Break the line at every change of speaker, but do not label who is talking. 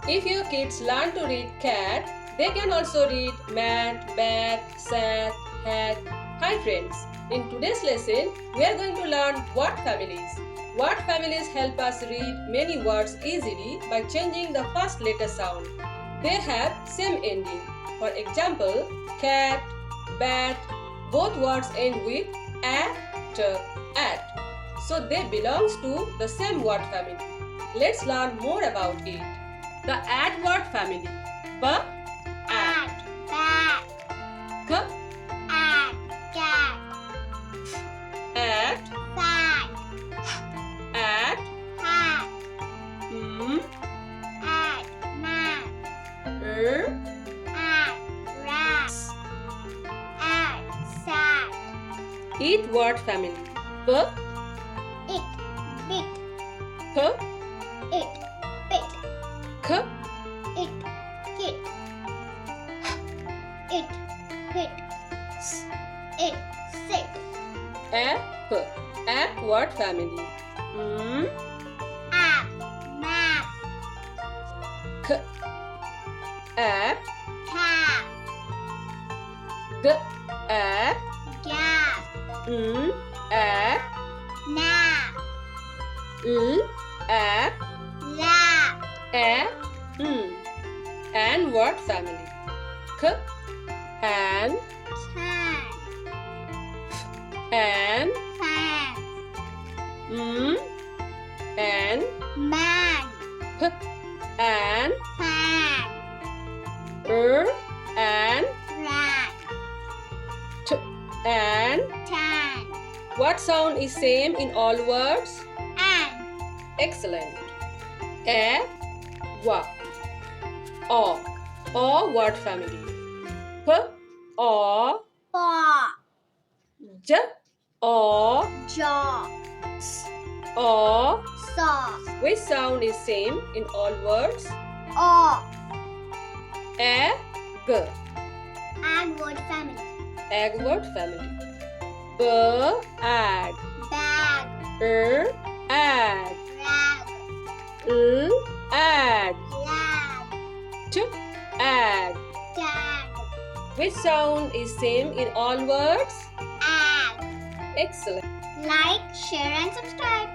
If your kids learn to read cat, they can also read mat, bat, sat, hat. Hi friends, in today's lesson, we are going to learn word families. Word families help us read many words easily by changing the first letter sound. They have same ending. For example, cat, bat, both words end with at. So they belongs to the same word family. Let's learn more about it. The at word family. B,
At, bat,
k,
at, cat,
at,
fat,
at,
hat,
at,
mat, at, rat, at, sat.
It word family. B,
It, bit,
p,
it, bit,
k,
it, kit, it, hit, it, sick.
ap. Ap word family.
App, map,
K, ap,
cap,
g, ap,
gap,
ap,
nap,
l, ap,
lap,
a, and word family. K, an,
can,
and,
fan,
and,
man,
p, and,
fan,
and,
rat,
t, and.
tan,
What sound is same in all words?
and,
Excellent. A, wa, o. O word family. P, o,
paw,
j, o,
jaw,
s, o.
saw,
Which sound is same in all words?
off,
A, g.
and word family,
Egg word family. B, ag.
bag,
Ag.
rag,
Ag.
lag,
T, ag.
tag,
Which sound is same in all words?
ag.
Excellent.
Like, share and subscribe.